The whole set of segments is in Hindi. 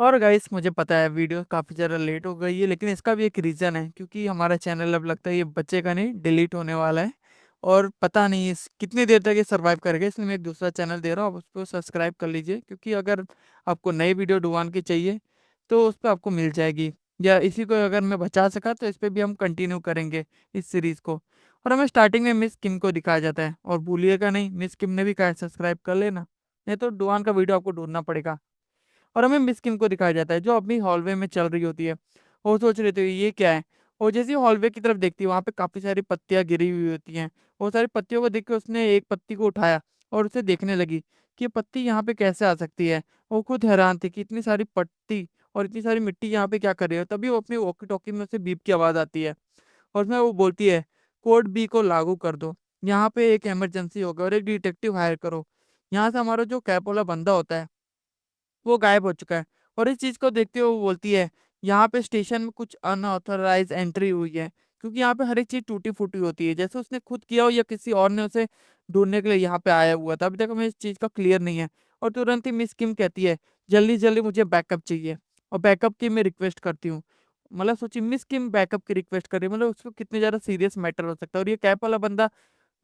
और गाइस मुझे पता है वीडियो काफ़ी ज़्यादा लेट हो गई है, लेकिन इसका भी एक रीज़न है क्योंकि हमारा चैनल अब लगता है ये बचेगा नहीं, डिलीट होने वाला है। और पता नहीं इस कितनी देर तक ये सर्वाइव करेगा, इसलिए मैं एक दूसरा चैनल दे रहा हूँ, आप उसको सब्सक्राइब कर लीजिए क्योंकि अगर आपको नई वीडियो डुबान की चाहिए तो उस पे आपको मिल जाएगी। या इसी को अगर मैं बचा सका तो इस पे भी हम कंटिन्यू करेंगे इस सीरीज़ को। और हमें स्टार्टिंग में मिस किम को दिखाया जाता है और भूलिएगा नहीं, मिस किम ने भी कहा है सब्सक्राइब कर लेना, नहीं तो डुबान का वीडियो आपको ढूँढना पड़ेगा। और हमें मिस किम को दिखाया जाता है जो अपनी हॉलवे में चल रही होती है। वो सोच रही थी ये क्या है? और जैसे ही हॉलवे की तरफ देखती है वहाँ पे काफ़ी सारी पत्तियाँ गिरी हुई होती हैं। वो सारी पत्तियों को देख के उसने एक पत्ती को उठाया और उसे देखने लगी कि ये पत्ती यहाँ पे कैसे आ सकती है? वो खुद हैरान थी कि इतनी सारी पत्ती और इतनी सारी मिट्टी यहाँ पे क्या कर रही है? तभी वो अपनी वॉकी-टॉकी में उसे बीप की आवाज़ आती है और उसमें वो बोलती है, कोड बी को लागू कर दो। यहाँ पे एक इमरजेंसी हो गया और एक डिटेक्टिव हायर करो। यहाँ से हमारा जो कैप वाला बंदा होता है वो गायब हो चुका है। और इस चीज़ को देखते हुए वो बोलती है, यहाँ पे स्टेशन में कुछ अनऑथराइज़्ड एंट्री हुई है, क्योंकि यहाँ पे हर एक चीज़ टूटी-फूटी होती है, जैसे उसने खुद किया हो या किसी और ने उसे ढूँढने के लिए यहाँ पे आया हुआ था। अभी तक हमें इस चीज़ का क्लियर नहीं है। और तुरंत ही मिस किम कहती है, जल्दी-जल्दी मुझे बैकअप चाहिए और बैकअप की मैं रिक्वेस्ट करती हूँ। मतलब सोचिए मिस किम बैकअप की रिक्वेस्ट कर रही है, मतलब उसको कितने ज़्यादा सीरियस मैटर हो सकता है। और ये कैब वाला बंदा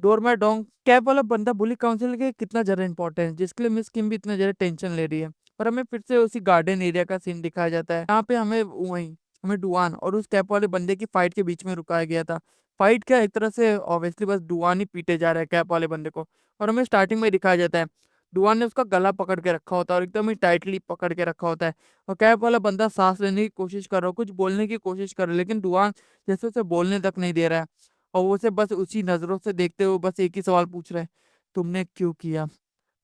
डोरमेट कैब वाला बंदा बुली काउंसिल के कितना ज़्यादा इम्पोर्टेंट है, जिसके लिए मिस किम भी इतना ज़्यादा टेंशन ले रही है। और हमें फिर से उसी गार्डन एरिया का सीन दिखाया जाता है। यहाँ पे हमें डुआन और उस कैप वाले बंदे की फाइट के बीच में रुकाया गया था। फाइट क्या, एक तरह से ऑब्वियसली बस डुआन ही पीटे जा रहा है कैप वाले बंदे को। और हमें स्टार्टिंग में ही दिखाया जाता है, डुआन ने उसका गला पकड़ के रखा होता है और एकदम ही टाइटली पकड़ के रखा होता है। और कैप वाला बंदा सांस लेने की कोशिश कर रहा हो, कुछ बोलने की कोशिश कर रहा है, लेकिन डुआन जैसे उसे बोलने तक नहीं दे रहा है। और वो उसे बस उसी नज़रों से देखते हुए बस एक ही सवाल पूछ रहा है, तुमने क्यों किया?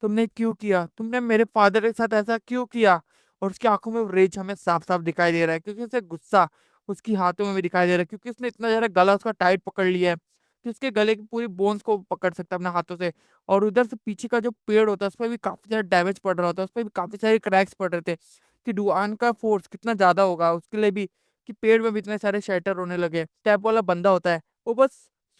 तुमने क्यों किया? तुमने मेरे फादर के साथ ऐसा क्यों किया? और उसकी आँखों में रेज हमें साफ-साफ दिखाई दे रहा है क्योंकि उसे गुस्सा उसकी हाथों में भी दिखाई दे रहा है क्योंकि उसने इतना ज़्यादा गला उसका टाइट पकड़ लिया है कि उसके गले की पूरी बोन्स को पकड़ सकता है अपने हाथों से। और उधर से पीछे का जो पेड़ होता है उस पे भी काफ़ी ज़्यादा डैमेज पड़ रहा होता है, उस पे भी काफ़ी सारे क्रैक्स पड़ रहे थे कि डुआन का फ़ोर्स कितना ज़्यादा होगा उसके लिए भी, कि पेड़ में भी इतने सारे शैटर होने लगे। टैप वाला बंदा होता है, वो बस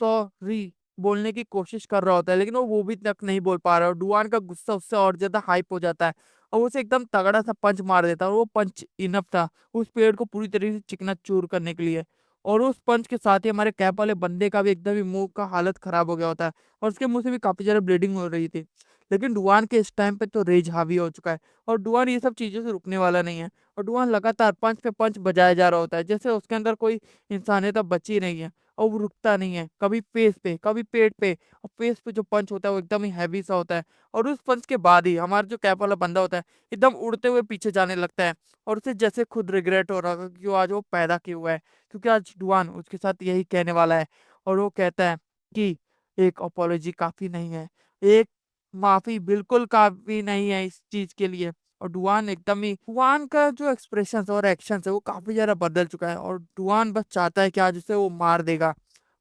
सॉरी बोलने की कोशिश कर रहा होता है, लेकिन वो भी तक नहीं बोल पा रहा है और डुआन का गुस्सा उससे और ज़्यादा हाइप हो जाता है और वो उसे एकदम तगड़ा सा पंच मार देता है और वो पंच इनफ था उस पेड़ को पूरी तरीके से चिकना-चूर करने के लिए। और उस पंच के साथ ही हमारे कैप वाले बंदे का भी एकदम ही मुँह का हालत खराब हो गया होता है और उसके मुँह से भी काफ़ी ज़्यादा ब्लीडिंग हो रही थी। लेकिन डुआन के इस टाइम पे तो रेज हावी हो चुका है और डुआन ये सब चीज़ों से रुकने वाला नहीं है और डुआन लगातार पंच पे पंच बजाया जा रहा होता है, जैसे उसके अंदर कोई इंसानियत अब बची नहीं है। और वो रुकता नहीं है, कभी फेस पे, कभी पेट पे और फेस पे जो पंच होता है वो एकदम ही हैवी सा होता है। और उस पंच के बाद ही हमारा जो कैप वाला बंदा होता है, एकदम उड़ते हुए पीछे जाने लगता है और उसे जैसे खुद रिग्रेट हो रहा होगा कि वो आज वो पैदा किया हुआ है, क्योंकि आज डुआन उसके साथ यही कहने वाला है। और वो कहता है कि एक अपोलॉजी काफ़ी नहीं है, एक माफ़ी बिल्कुल काफ़ी नहीं है इस चीज़ के लिए। और डुआन का जो एक्सप्रेशंस और एक्शंस है वो काफ़ी ज़्यादा बदल चुका है और डुआन बस चाहता है कि आज उसे वो मार देगा।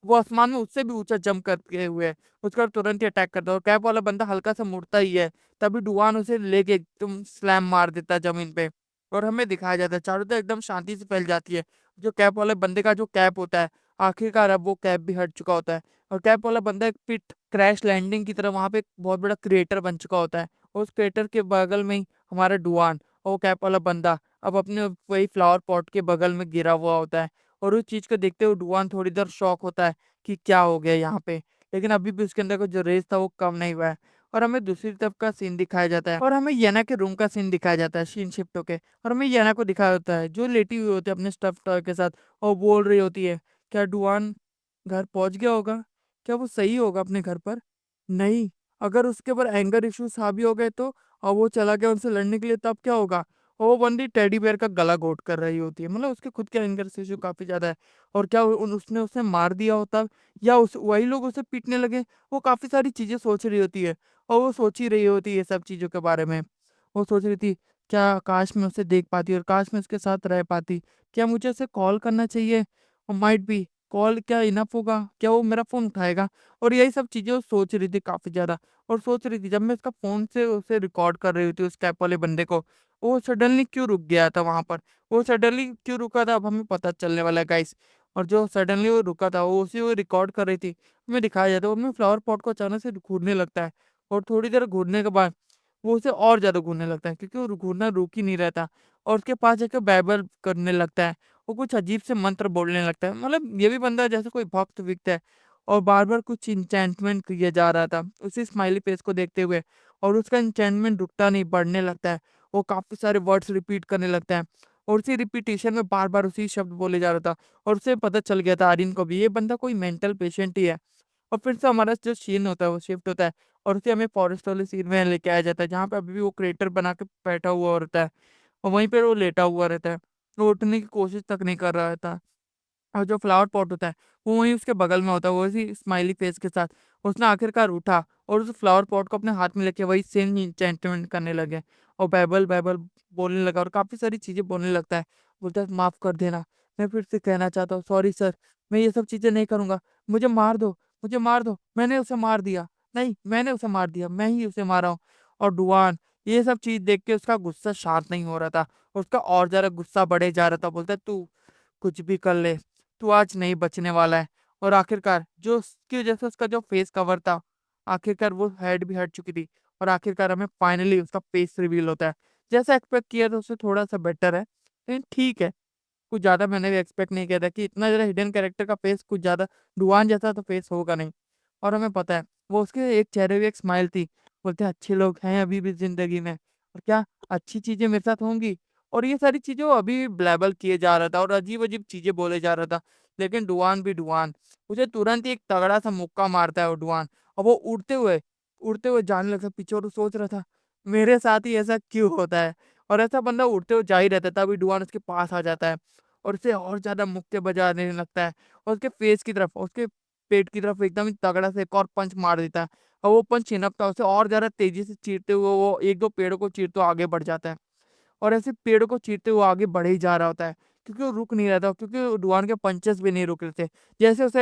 वो आसमान में उससे भी ऊँचा जंप करके हुए है, उसका तुरंत ही अटैक करता है और कैप वाला बंदा हल्का सा मुड़ता ही है, तभी डुआन उसे लेके एकदम स्लैम मार देता है ज़मीन पे। और हमें दिखाया जाता है चारों तरफ एकदम शांति से फैल जाती है। जो कैप वाले बंदे का जो कैप होता है, आखिरकार अब वो कैप भी हट चुका होता है और कैप वाला बंदा एक पिट क्रैश लैंडिंग की तरह वहाँ पे एक बहुत बड़ा क्रेटर बन चुका होता है। और उस क्रेटर के बगल में ही हमारा डुआन और वो कैप वाला बंदा अब अपने वही फ्लावर पॉट के बगल में गिरा हुआ होता है। और उस चीज़ को देखते हुए डुआन थोड़ी देर शॉक होता है कि क्या हो गया यहाँ पे? लेकिन अभी भी उसके अंदर का जो रेज था वो कम नहीं हुआ है। और हमें दूसरी तरफ का सीन दिखाया जाता है और हमें येना के रूम का सीन दिखाया जाता है सीन शिफ्ट होके। और हमें येना को दिखाया होता है जो लेटी हुई होती है अपने स्टफ़्ड टॉय के साथ और बोल रही होती है, क्या डुआन घर पहुँच गया होगा? क्या वो सही होगा अपने घर पर? नहीं, अगर उसके ऊपर एंगर इश्यूज़ हावी हो गए तो? और वो चला गया उनसे लड़ने के लिए तब क्या होगा? और वो बंदी टेडी बियर का गला घोंट कर रही होती है। मतलब उसके खुद के एंगर इश्यू काफ़ी ज़्यादा है। और क्या उसने उसे मार दिया होता या उस वही लोग उसे पीटने लगे? वो काफ़ी सारी चीज़ें सोच रही होती है और वो सोच ही रही होती है ये सब चीज़ों के बारे में। वो सोच रही थी, क्या काश मैं उसे देख पाती और काश मैं उसके साथ रह पाती। क्या मुझे उसे कॉल करना चाहिए? और माइट बी कॉल क्या इनफ होगा? क्या वो मेरा फ़ोन उठाएगा? और यही सब चीज़ें वो सोच रही थी काफ़ी ज़्यादा। और सोच रही थी जब मैं उसका फ़ोन से उसे रिकॉर्ड कर रही थी उस कैब वाले बंदे को, वो सडनली क्यों रुक गया था वहाँ पर? वो सडनली क्यों रुका था अब हमें पता चलने वाला है गाइस। और जो सडनली वो रुका था वो उसी वो रिकॉर्ड कर रही थी। हमें दिखाया जाता है वो अपने फ्लावर पॉट को अचानक से घूरने लगता है और थोड़ी देर घूरने के बाद वो उसे और ज़्यादा घूरने लगता है, क्योंकि वो घूरना रुक ही नहीं रहता और उसके पास जाके बाइबल करने लगता है। वो कुछ अजीब से मंत्र बोलने लगता है। मतलब ये भी बंदा जैसे कोई भक्त-विक्त है और बार-बार कुछ एन्चेंटमेंट किए जा रहा था, उसी स्माइली फेस को देखते हुए, और उसका एन्चेंटमेंट रुकता नहीं, बढ़ने लगता है। वो काफ़ी सारे वर्ड्स रिपीट करने लगता है और उसी रिपिटिशन में बार-बार उसी शब्द बोले जा रहा था और उसे पता चल गया था आर्यन को भी, ये बंदा कोई मेंटल पेशेंट ही है। और फिर से हमारा जो सीन होता है वो शिफ्ट होता है और उसे हमें फॉरेस्ट वाले सीन में लेके आया जाता है, जहाँ पे अभी भी वो क्रेटर बना के बैठा हुआ रहता है और वहीं पे वो लेटा हुआ रहता है। वो उठने की कोशिश तक नहीं कर रहा था। और जो फ्लावर पॉट होता है, वो वहीं उसके बगल में होता है, वो उसी स्माइली फेस के साथ। उसने आखिरकार उठा और उस फ्लावर पॉट को अपने हाथ में लेके वही सेम एन्चेंटमेंट करने लगे और बाइबल बाइबल बोलने लगा और काफ़ी सारी चीज़ें बोलने लगता है। बोलता है, "माफ़ कर देना, मैं फिर से कहना चाहता हूँ, सॉरी सर, मैं ये सब चीज़ें नहीं करूँगा। मुझे मार दो, मुझे मार दो, मैंने उसे मार दिया। नहीं, मैंने उसे मार दिया, मैं ही उसे मारा हूँ।" और डुआन ये सब चीज़ देख के उसका गुस्सा शांत नहीं हो रहा था, उसका और ज़्यादा गुस्सा बढ़े जा रहा था। बोलता है, "तू कुछ भी कर ले, तू आज नहीं बचने वाला है।" और आखिरकार जो उसकी वजह से उसका जो फेस कवर था, आखिरकार वो हेड भी हट चुकी थी और आखिरकार हमें फाइनली उसका फेस रिवील होता है। जैसा एक्सपेक्ट किया था उससे थोड़ा-सा बेटर है, लेकिन ठीक है। कुछ ज़्यादा मैंने भी एक्सपेक्ट नहीं किया था कि इतना ज़्यादा हिडन कैरेक्टर का फेस कुछ ज़्यादा डुआन जैसा तो फेस होगा नहीं। और हमें पता है, वो उसके एक चेहरे पे एक स्माइल थी। बोलते हैं, अच्छे लोग हैं अभी भी ज़िंदगी में और क्या अच्छी चीज़ें मेरे साथ होंगी। और ये सारी चीज़ें वो अभी भी ब्लैबल किए जा रहा था और अजीब-अजीब चीज़ें बोले जा रहा था। लेकिन डुआन भी डुआन, उसे तुरंत ही एक तगड़ा-सा मुक्का मारता है वो डुआन और वो उड़ते हुए जाने लगता है पीछे और वो सोच रहा था, मेरे साथ ही ऐसा क्यों होता है? और ऐसा बंदा उड़ते हुए जा ही रहता है, तभी डुआन उसके पास आ जाता है और उसे और ज़्यादा मुक्के बजाने लगता है और उसके फेस की तरफ, उसके पेट की तरफ एकदम ही तगड़ा से एक और पंच मार देता है और वो पंच छिनकता है, उसे और ज़्यादा तेज़ी से चीरते हुए वो 1-2 पेड़ों को चीरते हुए आगे बढ़ जाता है। और ऐसे पेड़ों को चीरते हुए आगे बढ़े ही जा रहा होता है, क्योंकि वो रुक नहीं रहा था, क्योंकि डुआन के पंचेस भी नहीं रुक रहे थे।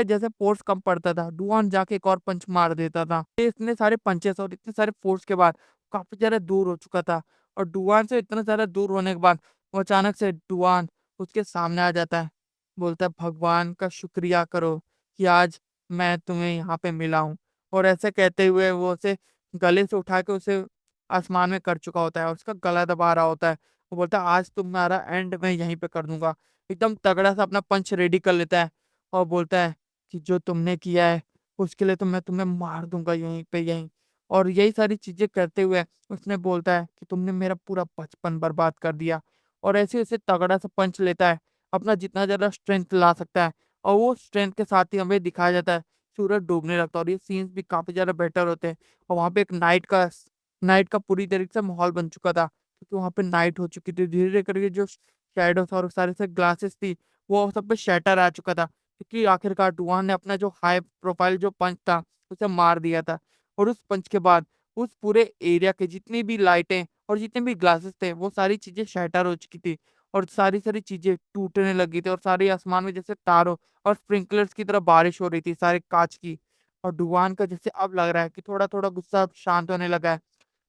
जैसे फ़ोर्स कम पड़ता था, डुआन जाके एक और पंच मार देता था। ये इतने सारे पंचेस और इतने सारे फ़ोर्स के बाद काफ़ी ज़्यादा दूर हो चुका था और डुआन से इतना ज़्यादा दूर होने के बाद वो अचानक से डुआन उसके सामने आ जाता है। बोलता है, भगवान का शुक्रिया करो कि आज मैं तुम्हें यहाँ पे मिला हूँ। और ऐसे कहते हुए वो उसे गले से उठा के उसे आसमान में कर चुका होता है और उसका गला दबा रहा होता है। वो बोलता है, आज तुम्हारा एंड मैं यहीं पे कर दूँगा। एकदम तगड़ा सा अपना पंच रेडी कर लेता है और बोलता है कि जो तुमने किया है उसके लिए तो मैं तुम्हें मार दूँगा यहीं पे यहीं। और यही सारी चीज़ें करते हुए उसने बोलता है कि तुमने मेरा पूरा बचपन बर्बाद कर दिया। और ऐसे-ऐसे तगड़ा सा पंच लेता है, अपना जितना ज़्यादा स्ट्रेंथ ला सकता है और वो स्ट्रेंथ के साथ ही हमें दिखाया जाता है, सूरज डूबने लगता है और ये सीन्स भी काफ़ी ज़्यादा बेटर होते हैं। और वहाँ पे एक नाइट का पूरी तरीके से माहौल बन चुका था। क्योंकि वहाँ पे नाइट हो चुकी थी। धीरे-धीरे करके जो शैडोज़ और सारे से ग्लासेस थी, वो सब पे शैटर आ चुका था। क्योंकि आखिरकार डुआन ने अपना जो हाई प्रोफाइल जो पंच था, उसे मार दिया था। और उस पंच के बाद उस पूरे एरिया के जितनी भी लाइटें और जितने भी ग्लासेस थे, वो सारी चीज़ें शैटर हो चुकी थी और सारी-सारी चीज़ें टूटने लगी थी और सारे आसमान में जैसे तारों और स्प्रिंकलर्स की तरह बारिश हो रही थी सारे काँच की। और डुआन का जैसे अब लग रहा है कि थोड़ा-थोड़ा गुस्सा अब शांत होने लगा है।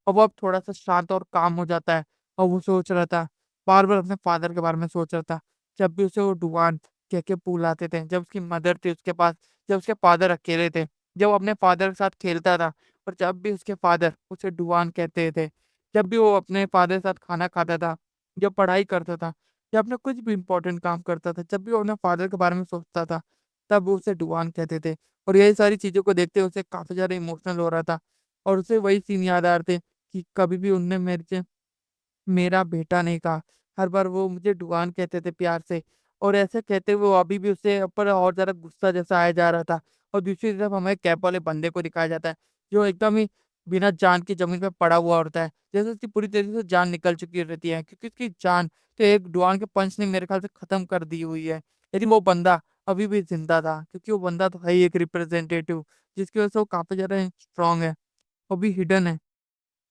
और वो अब थोड़ा-सा शांत और काम हो जाता है और वो सोच रहा था, बार-बार अपने फ़ादर के बारे में सोच रहा था। जब भी उसे वो डुआन कह के बुलाते थे, जब उसकी मदर थी उसके पास, जब उसके फ़ादर अकेले थे, जब वो अपने फ़ादर के साथ खेलता था और जब भी उसके फ़ादर उसे डुआन कहते थे, जब भी वो अपने फ़ादर के साथ खाना खाता था, जब पढ़ाई करता था, या अपना कुछ भी इम्पोर्टेंट काम करता था, जब भी वो अपने फ़ादर के बारे में सोचता था, तब वो उसे डुआन कहते थे। और यही सारी चीज़ों को देखते हुए उसे काफ़ी ज़्यादा इमोशनल हो रहा था और उसे वही सीन याद आ रहे थे कि कभी भी उनने मेरे से मेरा बेटा नहीं कहा। हर बार वो मुझे डुआन कहते थे प्यार से और ऐसे कहते हुए वो अभी भी उससे ऊपर और ज़्यादा गुस्सा जैसा आया जा रहा था। और दूसरी तरफ हमें कैप वाले बंदे को दिखाया जाता है, जो एकदम ही बिना जान के ज़मीन पे पड़ा हुआ होता है। जैसे उसकी पूरी तरीके से जान निकल चुकी रहती है, क्योंकि उसकी जान तो एक डुआन के पंच ने मेरे ख़्याल से ख़त्म कर दी हुई है। लेकिन वो बंदा अभी भी ज़िंदा था, क्योंकि वो बंदा तो है ही एक रिप्रेजेंटेटिव, जिसकी वज़ह से वो काफ़ी ज़्यादा स्ट्रॉन्ग है, वो भी हिडन है।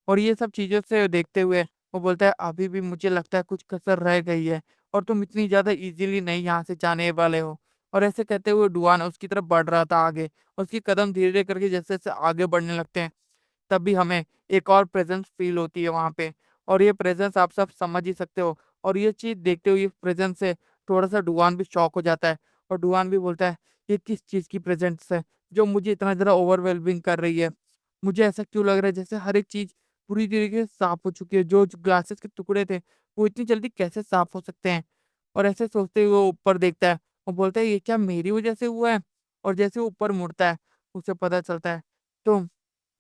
और ये सब चीज़ों से देखते हुए वो बोलता है, अभी भी मुझे लगता है कुछ कसर रह गई है और तुम इतनी ज़्यादा ईज़िली नहीं यहाँ से जाने वाले हो। और ऐसे कहते हुए डुआन उसकी तरफ बढ़ रहा था आगे। उसकी कदम धीरे-धीरे करके जैसे-जैसे आगे बढ़ने लगते हैं, तब भी हमें एक और प्रेज़ेंस फ़ील होती है वहाँ पे। और ये प्रेज़ेंस आप सब समझ ही सकते हो और ये चीज़ देखते हुए, ये प्रेज़ेंस से थोड़ा-सा डुआन भी शॉक हो जाता है और डुआन भी बोलता है, ये किस चीज़ की प्रेज़ेंस है, जो मुझे इतना ज़्यादा ओवरवेलमिंग कर रही है। मुझे ऐसा क्यों लग रहा है जैसे हर एक चीज़ पूरी तरीके से साफ हो चुकी है। जो ग्लासेस के टुकड़े थे, वो इतनी जल्दी कैसे साफ हो सकते हैं? और ऐसे सोचते हुए वो ऊपर देखता है और बोलता है, "ये क्या मेरी वज़ह से हुआ है?" और जैसे वो ऊपर मुड़ता है, उसे पता चलता है, "तुम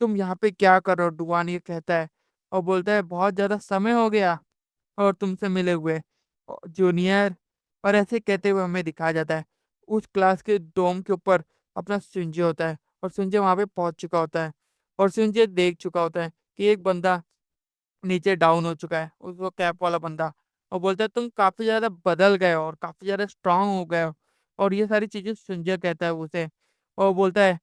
तुम यहाँ पे क्या कर रहे हो?" डुआन ये कहता है और बोलता है, "बहुत ज़्यादा समय हो गया और तुमसे मिले हुए जूनियर।" और ऐसे कहते हुए हमें दिखाया जाता है, उस क्लास के डोम के ऊपर अपना सुंजी होता है और सुंजी वहाँ पे पहुँच चुका होता है और सुंजी देख चुका होता है कि एक बंदा नीचे डाउन हो चुका है, उस वो कैप वाला बंदा, और बोलता है, "तुम काफ़ी ज़्यादा बदल गए हो और काफ़ी ज़्यादा स्ट्रॉन्ग हो गए हो।" और ये सारी चीज़ें सुंजय कहता है उसे और बोलता है,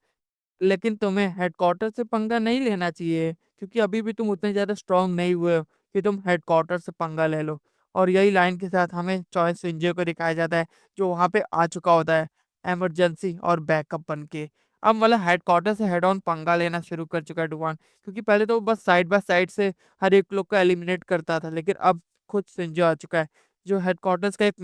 "लेकिन तुम्हें हेडक्वार्टर से पंगा नहीं लेना चाहिए, क्योंकि अभी भी तुम उतने ज़्यादा स्ट्रॉन्ग नहीं हुए हो कि तुम हेडक्वार्टर से पंगा ले लो।" और यही लाइन के साथ हमें चॉइस संजय को दिखाया जाता है, जो वहाँ पे आ चुका होता है इमरजेंसी और बैकअप बन के। अब मतलब हेडक्वार्टर से हेड ऑन पंगा लेना शुरू कर चुका है डुवान, क्योंकि पहले तो वो बस साइड बाय साइड से हर एक लोग को एलिमिनेट करता था, लेकिन अब खुद संजय आ चुका है, जो हेडक्वार्टर्स का एक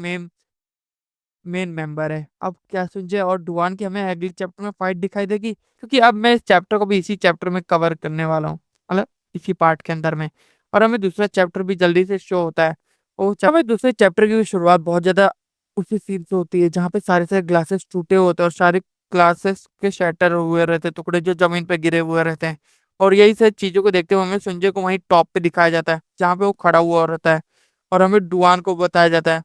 मेन मेंबर है। अब क्या संजय और डुआन की हमें अगले चैप्टर में फाइट दिखाई देगी? क्योंकि अब मैं इस चैप्टर को भी इसी चैप्टर में कवर करने वाला हूँ, मतलब इसी पार्ट के अंदर में। और हमें दूसरा चैप्टर भी जल्दी से शो होता है। वो हमें दूसरे चैप्टर की शुरुआत बहुत ज़्यादा उसी सीन से होती है, जहाँ पे सारे ग्लासेस टूटे होते हैं और सारे ग्लासेस के शैटर हुए रहते हैं, टुकड़े जो ज़मीन पे गिरे हुए रहते हैं। और यही सब चीज़ों को देखते हुए हमें संजय को वहीं टॉप पे दिखाया जाता है, जहाँ पे वो खड़ा हुआ रहता है। और हमें डुआन को बताया जाता है,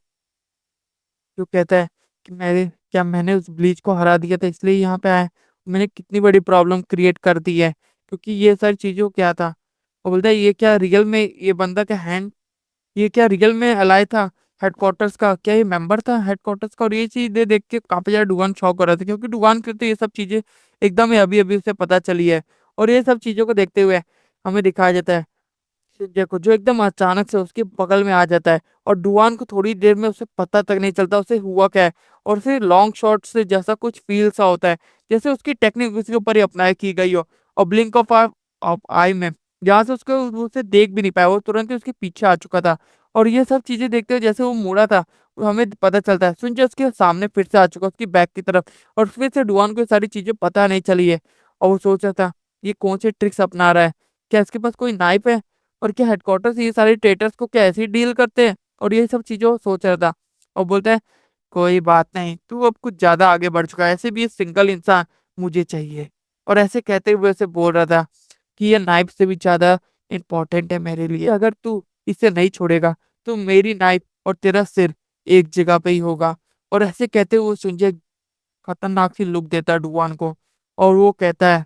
जो कहता है कि मैंने उस ब्लीच को हरा दिया था इसलिए यहाँ पे आया है। मैंने कितनी बड़ी प्रॉब्लम क्रिएट कर दी है, क्योंकि ये सारी चीज़ों क्या था? वो बोलता है, ये क्या रियल में ये बंदा क्या हैंड ये क्या रियल में अलाय था हेडक्वार्टर्स का? क्या ये मेंबर था हेडक्वार्टर्स का? और ये चीज़ें देख के काफ़ी ज़्यादा डुगान शॉक हो रहा था, क्योंकि डुगान को तो ये सब चीज़ें एकदम ही अभी-अभी उसे पता चली है। और ये सब चीज़ों को देखते हुए हमें दिखाया जाता है शिनजे को, जो एकदम अचानक से उसके बगल में आ जाता है और डुआन को थोड़ी देर में उसे पता तक नहीं चलता उसे हुआ क्या है। और फिर लॉन्ग शॉट से जैसा कुछ फील सा होता है, जैसे उसकी टेक्निक उसके ऊपर ही अप्लाई की गई हो। और ब्लिंक ऑफ आई में जहाँ से उसको वो उसे देख भी नहीं पाया, वो तुरंत ही उसके पीछे आ चुका था। और ये सब चीजें देखते हुए जैसे वो मुड़ा था, वो हमें पता चलता है सुनजे उसके सामने फिर से आ चुका उसकी बैक की तरफ। और फिर से डुआन को ये सारी चीजें पता नहीं चली है, और वो सोच रहा था, ये कौन से ट्रिक्स अपना रहा है? क्या इसके पास कोई नाइफ है? और क्या हेडक्वार्टर ये सारे ट्रेटर्स को क्या ऐसे ही डील करते हैं? और ये सब चीज़ें वो सोच रहा था और बोलता है, "कोई बात नहीं, तू अब कुछ ज़्यादा आगे बढ़ चुका है, ऐसे भी ये सिंगल इंसान मुझे चाहिए।" और ऐसे कहते हुए ऐसे बोल रहा था कि ये नाइफ से भी ज़्यादा इम्पोर्टेंट है मेरे लिए। अगर तू इसे नहीं छोड़ेगा, तो मेरी नाइफ और तेरा सिर एक जगह पे ही होगा। और ऐसे कहते हुए संजय खतरनाक सी लुक देता है डुआन को और वो कहता है,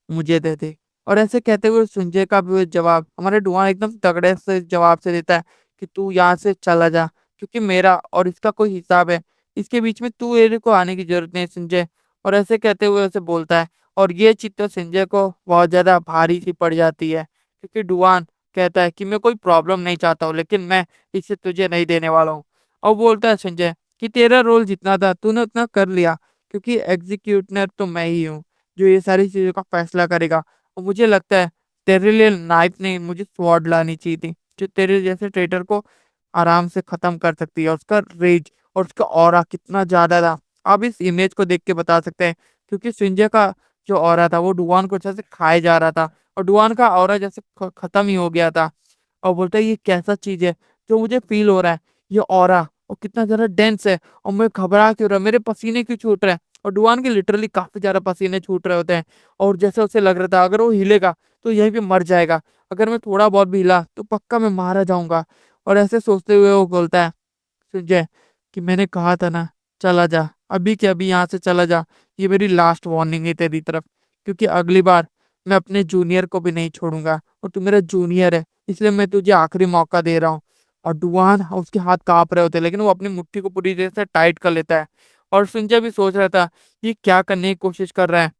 मुझे दे दे। और ऐसे कहते हुए संजय का भी जवाब हमारे डुआन एकदम तगड़े से जवाब से देता है कि तू यहाँ से चला जा, क्योंकि मेरा और इसका कोई हिसाब है, इसके बीच में तू मेरे को आने की जरूरत नहीं संजय। और ऐसे कहते हुए उसे बोलता है, और ये चीज तो संजय को बहुत ज्यादा भारी सी पड़ जाती है, क्योंकि डुआन कहता है कि मैं कोई प्रॉब्लम नहीं चाहता हूँ, लेकिन मैं इसे तुझे नहीं देने वाला हूँ। और बोलता है संजय कि तेरा रोल जितना था तूने उतना कर लिया, क्योंकि एग्जीक्यूटर तो मैं ही हूँ, जो ये सारी चीज़ों का फैसला करेगा। और मुझे लगता है तेरे लिए नाइफ नहीं, मुझे स्वॉर्ड लानी चाहिए थी, जो तेरे जैसे ट्रेटर को आराम से खत्म कर सकती है। उसका रेज और उसका ऑरा कितना ज्यादा था, आप इस इमेज को देख के बता सकते हैं, क्योंकि सिंजे का जो ऑरा था वो डुआन को अच्छे से खाए जा रहा था और डुआन का ऑरा जैसे खत्म ही हो गया था। और बोलता है, ये कैसा चीज है जो मुझे फील हो रहा है, ये ऑरा और कितना ज्यादा डेंस है, और मैं घबरा क्यों रहा, मेरे पसीने क्यों छूट रहे हैं? और डुआन के लिटरली काफी ज्यादा पसीने छूट रहे होते हैं। और जैसे उसे लग रहा था अगर वो हिलेगा तो यहीं पे मर जाएगा, अगर मैं थोड़ा बहुत भी हिला तो पक्का मैं मारा जाऊंगा। और ऐसे सोचते हुए वो बोलता है संजय कि मैंने कहा था ना, चला जा, अभी के अभी यहाँ से चला जा। ये मेरी लास्ट वार्निंग है तेरी तरफ, क्योंकि अगली बार मैं अपने जूनियर को भी नहीं छोड़ूंगा, और तू मेरा जूनियर है, इसलिए मैं तुझे आखिरी मौका दे रहा हूँ। और डुआन उसके हाथ कांप रहे होते हैं, लेकिन वो अपनी मुट्ठी को पूरी तरह से टाइट कर लेता है। और संजय भी सोच रहा था ये क्या करने की कोशिश कर रहा है।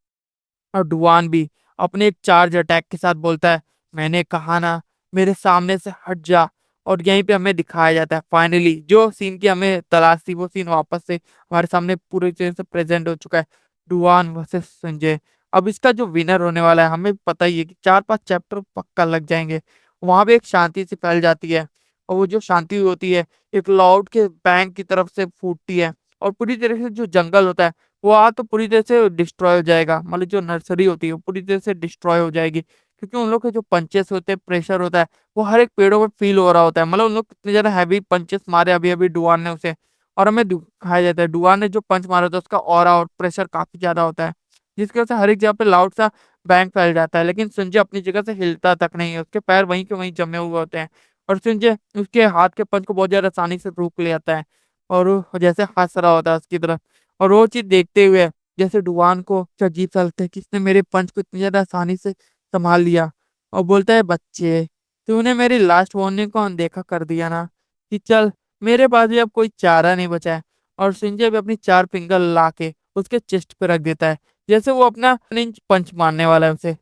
और डुआन भी अपने एक चार्ज अटैक के साथ बोलता है, मैंने कहा ना, मेरे सामने से हट जा। और यहीं पे हमें दिखाया जाता है फाइनली जो सीन की हमें तलाश थी, वो सीन वापस से हमारे सामने पूरी तरह से प्रेजेंट हो चुका है। Duan versus Sanjay. अब इसका जो विनर होने वाला है हमें पता ही है कि 4-5 चैप्टर पक्का लग जाएंगे। वहां पे एक शांति सी फैल जाती है, और वो जो शांति होती है एक लाउड के बैंक की तरफ से फूटती है, और पूरी तरह से जो जंगल होता है वो तो पूरी तरह से डिस्ट्रॉय हो जाएगा, मतलब जो नर्सरी होती है वो पूरी तरह से डिस्ट्रॉय हो जाएगी, क्योंकि उन लोग के जो पंचेस होते हैं, प्रेशर होता है, वो हर एक पेड़ों पे फ़ील हो रहा होता है। मतलब उन लोग कितने ज़्यादा हेवी पंचेस मारे अभी-अभी डुआन ने उसे, और हमें दिखाया जाता है डुआन ने जो पंच मारा था उसका ऑरा और प्रेशर काफ़ी ज़्यादा होता है, जिसकी वजह से हर एक जगह पे लाउड सा बैंग फैल जाता है। लेकिन संजय अपनी जगह से हिलता तक नहीं है, उसके पैर वहीं के वहीं जमे हुए होते हैं, और संजय उसके हाथ के पंच को बहुत ज़्यादा आसानी से रोक ले आता है, और वो जैसे हँस रहा होता है उसकी तरफ। और वो चीज़ देखते हुए जैसे डुआन को कुछ अजीब-सा लगता है कि इसने मेरे पंच को इतनी ज़्यादा आसानी से सँभाल लिया, और बोलता है, "बच्चे, तूने मेरी लास्ट वार्निंग को अनदेखा कर दिया ना, कि चल, मेरे पास भी अब कोई चारा नहीं बचा है।" और संजय भी अपनी 4 फिंगर लाके उसके चेस्ट पे रख देता है, जैसे वो अपना 1 इंच पंच मारने वाला है उसे।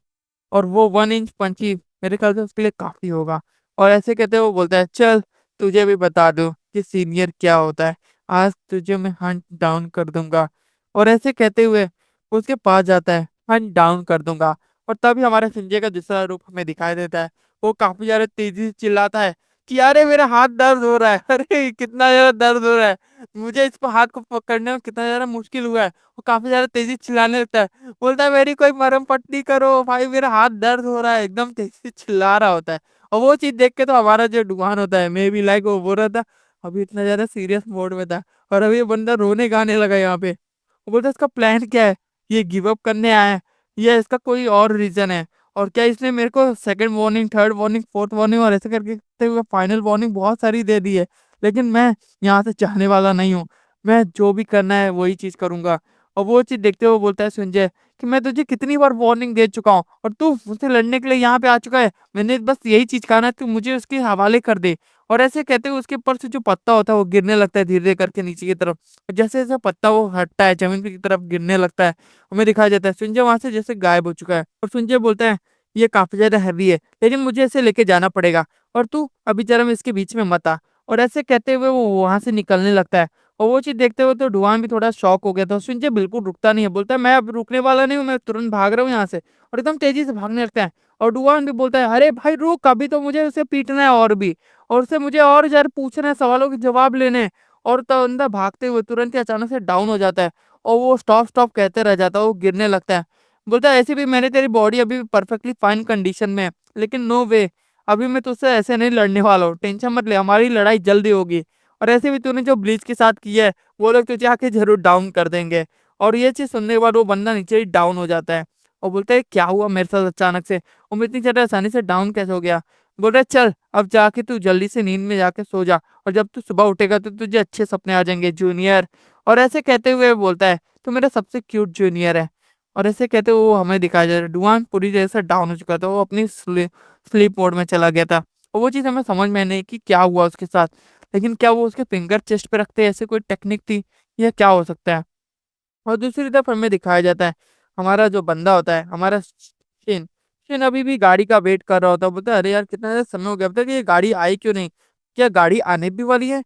और वो 1 इंच पंच ही मेरे ख्याल से उसके लिए काफ़ी होगा। और ऐसे कहते हुए वो बोलता है, "चल, तुझे भी बता दूँ कि सीनियर क्या होता है। आज तुझे मैं हंट डाउन कर दूँगा।" और ऐसे कहते हुए वो उसके पास जाता है, "हंट डाउन कर दूँगा।" और तभी हमारे संजय का दूसरा रूप हमें दिखाई देता है। वो काफ़ी ज़्यादा तेज़ी से चिल्लाता है कि, "अरे! मेरा हाथ दर्द हो रहा है। अरे! कितना ज़्यादा दर्द हो रहा है। मुझे इस प हाथ को पकड़ने में कितना ज़्यादा मुश्किल हुआ है।" वो काफ़ी ज़्यादा तेज़ी से चिल्लाने लगता है। बोलता है, "मेरी कोई मरहम पट्टी करो भाई, मेरा हाथ दर्द हो रहा है।" एकदम तेज़ी से चिल्ला रहा होता है। और वो चीज़ देख के तो हमारा जो डुआन होता है, मे बी लाइक वो बोल रहा था, अभी इतना ज़्यादा सीरियस मोड में था, और अभी ये बंदा रोने-गाने लगा यहाँ पे। वो बोलता है, "इसका प्लान क्या है? ये गिव अप करने आया है, या इसका कोई और रीज़न है? और क्या इसने मेरे को second warning, third warning, fourth warning और ऐसे करते हुए फाइनल वार्निंग बहुत सारी दे दी है। लेकिन मैं यहाँ से जाने वाला नहीं हूँ। मैं जो भी करना है वही चीज़ करूँगा।" और वो चीज़ देखते हुए बोलता है संजय कि, "मैं तुझे कितनी बार वार्निंग दे चुका हूँ, और तू मुझसे लड़ने के लिए यहाँ पे आ चुका है। मैंने बस यही चीज़ कहा ना, तू मुझे उसके हवाले कर दे।" और ऐसे कहते हुए उसके ऊपर से जो पत्ता होता है वो गिरने लगता है धीरे-धीरे करके नीचे की तरफ। जैसे-जैसे पत्ता वो हटता है, ज़मीन की तरफ गिरने लगता है, हमें दिखाया जाता है संजय वहाँ से जैसे गायब हो चुका है। और संजय बोलता है, "ये काफ़ी ज़्यादा हेवी है, लेकिन मुझे इसे लेके जाना पड़ेगा, और तू अभी ज़रा में इसके बीच में मत आ।" और ऐसे कहते हुए वो वहाँ से निकलने लगता है। और वो चीज़ देखते हुए तो डुआन भी थोड़ा शॉक हो गया था। संजय बिल्कुल रुकता नहीं है, बोलता है, "मैं अब रुकने वाला नहीं हूँ, मैं तुरंत भाग रहा हूँ यहाँ से।" और एकदम तेज़ी से भागने लगता है। और डुआन भी बोलता है, "अरे भाई रुक, अभी तो मुझे उसे पीटना है और भी, और उससे मुझे और ज़रा पूछना है, सवालों के जवाब लेने हैं।" और तो बंदा भागते हुए तुरंत ही अचानक से डाउन हो जाता है, और वो स्टॉप, स्टॉप कहते रह जाता है, वो गिरने लगता है। बोलता है, "ऐसे भी मैंने तेरी बॉडी अभी भी परफेक्टली फाइन कंडीशन में है, लेकिन नो वे, अभी मैं तुझसे ऐसे नहीं लड़ने वाला हूँ। टेंशन मत ले, हमारी लड़ाई जल्दी होगी। और ऐसे भी तूने जो ब्लीच के साथ किया है, वो लोग तुझे आके ज़रूर डाउन कर देंगे।" और ये चीज़ सुनने के बाद वो बंदा नीचे ही डाउन हो जाता है, और बोलता है, "क्या हुआ मेरे साथ अचानक से? और मैं इतनी ज़्यादा आसानी से डाउन कैसे हो गया?" बोल रहा है, "चल, अब जाके तू जल्दी से नींद में जाके सो जा, और जब तू सुबह उठेगा तो तुझे अच्छे सपने आ जाएँगे जूनियर।" और ऐसे कहते हुए बोलता है, "तू मेरा सबसे क्यूट जूनियर है।" और ऐसे कहते हुए वो हमें दिखाया जा रहा है, डुआन पूरी तरह से डाउन हो चुका था, वो अपनी स्लीप मोड में चला गया था। और वो चीज़ हमें समझ में नहीं कि क्या हुआ उसके साथ। लेकिन क्या वो उसके फिंगर चेस्ट पे रखते हैं, ऐसी कोई टेक्निक थी, या क्या हो सकता है? और दूसरी तरफ हमें दिखाया जाता है, हमारा जो बंदा होता है, हमारा शिन, शिन अभी भी गाड़ी का वेट कर रहा होता है। बोलता है, "अरे यार, कितना ज़्यादा समय हो गया, अब तक ये गाड़ी आई क्यों नहीं? क्या गाड़ी आने भी वाली है?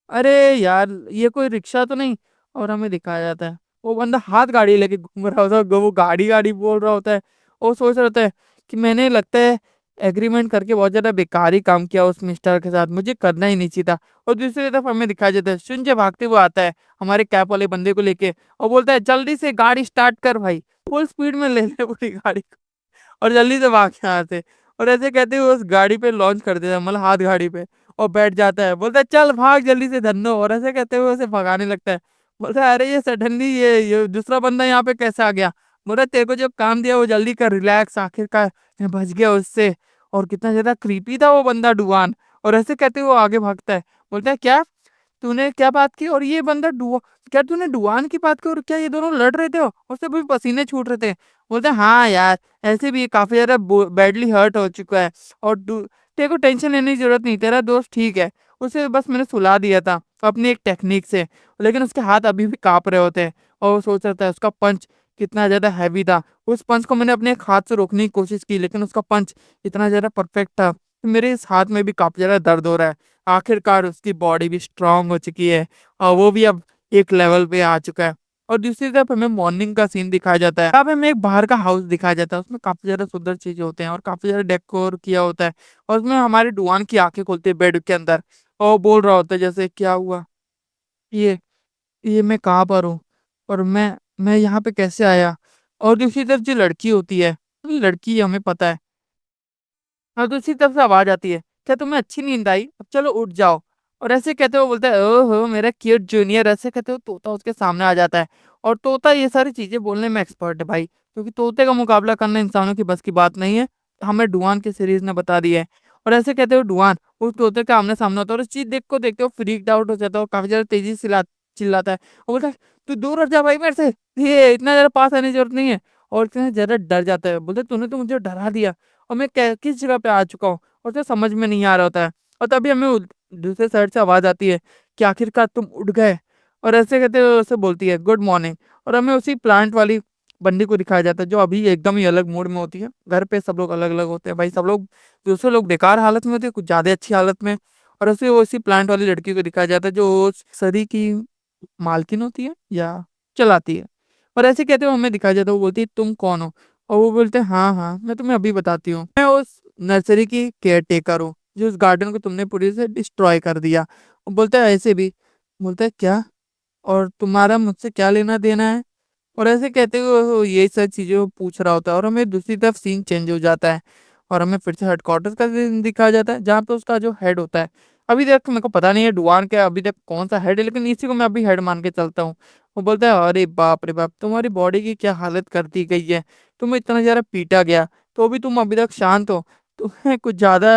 अरे यार, ये कोई रिक्शा तो नहीं?" और हमें दिखाया जाता है, वो बंदा हाथ गाड़ी लेके घूम रहा होता है, वो गाड़ी-गाड़ी बोल रहा होता है। वो सोच रहा होता है कि मैंने लगता है एग्रीमेंट करके बहुत ज़्यादा बेकार ही काम किया उस मिस्टर के साथ, मुझे करना ही नहीं चाहिए था। और दूसरी तरफ हमें दिखाया जाता है, शिनजे भागते हुए आता है हमारे कैप वाले बंदे को लेके, और बोलता है, "जल्दी से गाड़ी स्टार्ट कर भाई, फुल स्पीड में ले ले पूरी गाड़ी को, और जल्दी से भाग यहाँ से।" और ऐसे कहते हुए उस गाड़ी पे लॉन्च कर देता है, मतलब हाथ गाड़ी पे, और बैठ जाता है। बोलता है, "चल भाग जल्दी से धन्नो।" और ऐसे कहते हुए उसे भगाने लगता है। बोलता है, "अरे ये सडनली ये दूसरा बंदा यहाँ पे कैसे आ गया?" बोल रहा है, "तेरे को जो काम दिया वो जल्दी कर, रिलैक्स, आखिरकार मैं बच गया उससे।" और कितना ज़्यादा क्रीपी था वो बंदा डुआन। और ऐसे कहते हुए वो आगे भागता है। बोलता है, "क्या? तूने क्या बात की?" और ये बंदा डुआ क्या तूने डुआन की बात की, और क्या ये दोनों लड़ रहे थे? और उससे भी पसीने छूट रहे थे। बोलता है, "हाँ यार, ऐसे भी ये काफ़ी ज़्यादा बैडली हर्ट हो चुका है, और तेरे को टेंशन लेने की ज़रूरत नहीं, तेरा दोस्त ठीक है। उसे बस मैंने सुला दिया था अपनी एक टेक्नीक से, लेकिन उसके हाथ अभी भी काँप रहे होते हैं, और वो सोच रहा था उसका पंच कितना ज़्यादा हैवी था। उस पंच को मैंने अपने एक हाथ से रोकने की कोशिश की, लेकिन उसका पंच इतना ज़्यादा परफेक्ट था कि मेरे इस हाथ में भी काफ़ी ज़्यादा दर्द हो रहा है। आखिरकार उसकी बॉडी भी स्ट्रॉन्ग हो चुकी है, और वो भी अब एक लेवल पे आ चुका है।" और दूसरी तरफ हमें मॉर्निंग का सीन दिखाया जाता है। अब हमें एक बाहर का हाउस दिखाया जाता है, उसमें काफ़ी ज़्यादा सुंदर चीज़ें होते हैं, और काफ़ी ज़्यादा डेकोर किया होता है, और उसमें हमारे डुआन की आँखें खुलती है बेड के अंदर, और वो बोल रहा होता है जैसे, "क्या हुआ? ये ये मैं कहाँ पर हूँ? और मैं यहाँ पे कैसे आया?" और दूसरी तरफ जो लड़की होती है, लड़की हमें पता है हाँ, तो उसी तरफ से आवाज़ आती है, "क्या तुम्हें अच्छी नींद आई? अब चलो उठ जाओ।" और ऐसे कहते हुए बोलता है, "ओहो! मेरा क्यूट जूनियर।" ऐसे कहते हुए तोता उसके सामने आ जाता है। और तोता ये सारी चीज़ें बोलने में एक्सपर्ट है भाई, क्योंकि तोते का मुकाबला करना इंसानों की बस की बात नहीं है। हमें डुआन की सीरीज़ ने बता दिया है। और ऐसे कहते हुए डुआन उस तोते के आमने-सामने होता है और इस चीज़ देखते हुए फ्रीक्ड आउट हो जाता है और काफ़ी ज़्यादा तेज़ी से चिल्लाता है। वो बोलता है, "तू दूर हट जा भाई मेरे से, ये इतना ज़्यादा पास आने की ज़रूरत नहीं है।" और इतना ज़्यादा डर जाता है। बोलता है, "तूने तो मुझे डरा दिया और मैं कै किस जगह पे आ चुका हूँ?" और उसे समझ में नहीं आ रहा होता है। और तभी हमें दूसरे साइड से आवाज़ आती है कि आखिरकार तुम उठ गए। और ऐसे कहते हुए उसे बोलती है, गुड मॉर्निंग। और हमें उसी प्लांट वाली बंदी को दिखाया जाता है जो अभी एकदम ही अलग मूड में होती है। घर पे सब लोग अलग-अलग होते हैं भाई, सब लोग दूसरे लोग बेकार हालत में होते हैं, कुछ ज़्यादा अच्छी हालत में। और उसे उसी प्लांट वाली लड़की को दिखाया जाता है जो उस सरी की मालकिन होती है या चलाती है। और ऐसे कहते हुए हमें दिखाया जाता है, वो बोलती है, तुम कौन हो? और वो बोलते हैं, हाँ, हाँ, मैं तुम्हें अभी बताती हूँ। मैं उस नर्सरी की केयरटेकर हूँ, जो उस गार्डन को तुमने पूरी से डिस्ट्रॉय कर दिया। वो बोलता है, ऐसे भी? बोलता है, क्या? और तुम्हारा मुझसे क्या लेना-देना है? और ऐसे कहते हुए वो यही सारी चीज़ें वो पूछ रहा होता है और हमें दूसरी तरफ सीन चेंज हो जाता है। और हमें फिर से हेडक्वार्टर्स का सीन दिखाया जाता है, जहाँ पे उसका जो हेड होता है। अभी तक मेरे को पता नहीं है डुआन का अभी तक कौन-सा हेड है, लेकिन इसी को मैं अभी हेड मान के चलता हूँ। वो बोलता है, "अरे बाप रे बाप! तुम्हारी बॉडी की क्या हालत कर दी गई है। तुम्हें इतना ज़्यादा पीटा गया, तो भी तुम अभी तक शांत हो। तुम्हें कुछ ज़्यादा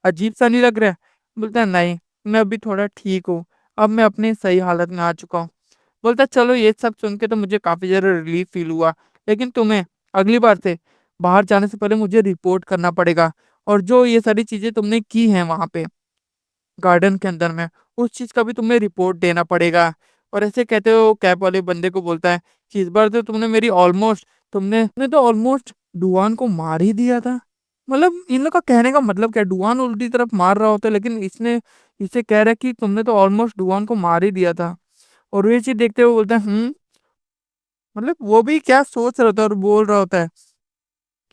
अजीब-सा नहीं लग रहा है?" बोलता है, "नहीं, मैं अभी थोड़ा ठीक हूँ। अब मैं अपनी सही हालत में आ चुका हूँ।" बोलता है, चलो ये सब सुन के तो मुझे काफ़ी ज़्यादा रिलीफ़ फ़ील हुआ, लेकिन तुम्हें अगली बार से बाहर जाने से पहले मुझे रिपोर्ट करना पड़ेगा और जो ये सारी चीज़ें तुमने की हैं वहाँ पे गार्डन के अंदर में, उस चीज़ का भी तुम्हें रिपोर्ट देना पड़ेगा। और ऐसे कहते हुए वो कैब वाले बंदे को बोलता है कि इस बार तो तुमने तो ऑलमोस्ट डुआन को मार ही दिया था। मतलब इन लोग का कहने का मतलब क्या है? डुआन उल्टी तरफ मार रहा होता है, लेकिन इसने इसे कह रहा है कि तुमने तो ऑलमोस्ट डुआन को मार ही दिया था। और वो ये चीज़ देखते हुए बोलता है, मतलब वो भी क्या सोच रहा होता है और बोल रहा होता है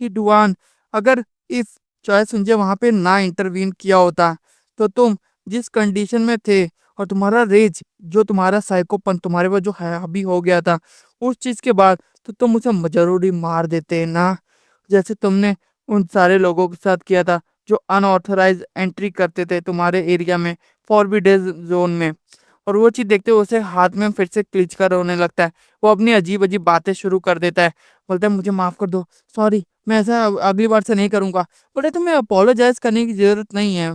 कि डुआन, अगर इफ चॉइस संजय वहां पे ना इंटरवीन किया होता तो तुम जिस कंडीशन में थे और तुम्हारा रेज, जो तुम्हारा साइकोपन तुम्हारे पर जो है हावी हो गया था, उस चीज के बाद तो तुम उसे जरूर ही मार देते ना, जैसे तुमने उन सारे लोगों के साथ किया था जो अनऑथराइज एंट्री करते थे तुम्हारे एरिया में, फॉरबिडेन जोन में। और वो चीज देखते हुए उसे हाथ में फिर से क्लिच कर रोने लगता है। वो अपनी अजीब अजीब बातें शुरू कर देता है, बोलता है, मुझे माफ कर दो, सॉरी, मैं ऐसा अगली बार से नहीं करूँगा। बोले, तुम्हें अपोलोजाइज़ करने की ज़रूरत नहीं है।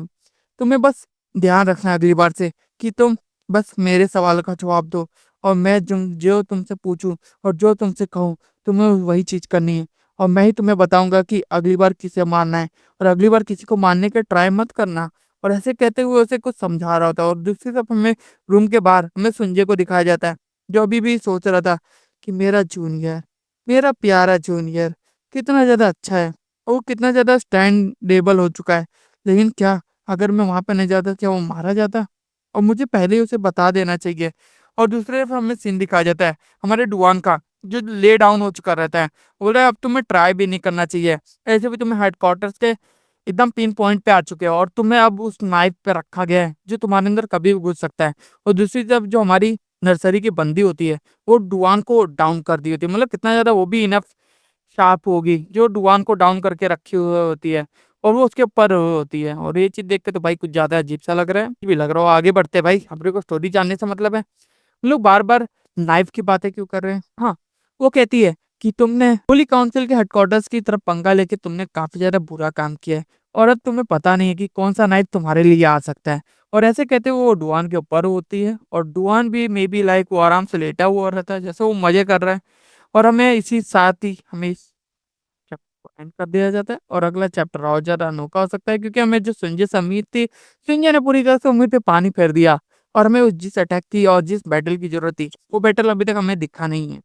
तुम्हें बस ध्यान रखना है अगली बार से कि तुम बस मेरे सवाल का जवाब दो और मैं जो तुमसे पूछूँ और जो तुमसे कहूँ, तुम्हें वही चीज़ करनी है। और मैं ही तुम्हें बताऊँगा कि अगली बार किसे मारना है और अगली बार किसी को मारने का ट्राई मत करना। और ऐसे कहते हुए उसे कुछ समझा रहा होता है और दूसरी तरफ हमें रूम के बाहर हमें सुंजय को दिखाया जाता है, जो अभी भी सोच रहा था कि मेरा प्यारा जूनियर कितना ज़्यादा अच्छा है, और वो कितना ज़्यादा स्टैंडेबल हो चुका है। लेकिन क्या अगर मैं वहाँ पे नहीं जाता, क्या वो मारा जाता? और मुझे पहले ही उसे बता देना चाहिए। और दूसरी तरफ हमें सीन दिखाया जाता है हमारे डुआन का, जो ले डाउन हो चुका रहता है। बोल रहा है, अब तुम्हें ट्राई भी नहीं करना चाहिए। ऐसे भी तुम्हें हेडक्वार्टर्स के एकदम पिन पॉइंट पे आ चुके हो और तुम्हें अब उस नाइफ पे रखा गया है जो तुम्हारे अंदर कभी भी घुस सकता है। और दूसरी तरफ जो हमारी नर्सरी की बंदी होती है, वो डुआन को डाउन कर दी होती है। मतलब कितना ज़्यादा वो भी इनफ शार्प होगी, जो डुआन को डाउन करके रखी हुई होती है और वो उसके ऊपर होती है। और ये चीज़ देख के तो भाई कुछ ज़्यादा अजीब-सा लग रहा है। भी लग रहा हो, आगे बढ़ते हैं भाई, अपने को स्टोरी जानने से मतलब है। हम लोग बार-बार नाइफ की बातें क्यों कर रहे हैं? हाँ, वो कहती है कि तुमने होली काउंसिल के हेडक्वार्टर्स की तरफ पंगा लेके तुमने काफ़ी ज़्यादा बुरा काम किया है और अब तुम्हें पता नहीं है कि कौन-सा नाइफ तुम्हारे लिए आ सकता है। और ऐसे कहते हुए वो डुआन के ऊपर होती है और डुआन भी मे बी लाइक वो आराम से लेटा हुआ रहता है, जैसे वो मज़े कर रहा है। और हमें इसी साथ ही हमें इस चैप्टर को एंड कर दिया जाता है और अगला चैप्टर और ज़्यादा अनोखा हो सकता है, क्योंकि हमें जो संजय से उम्मीद थी, संजय ने पूरी तरह से उम्मीद पे पानी फेर दिया और हमें जिस अटैक की और जिस बैटल की ज़रूरत थी, वो बैटल अभी तक हमें दिखा नहीं है।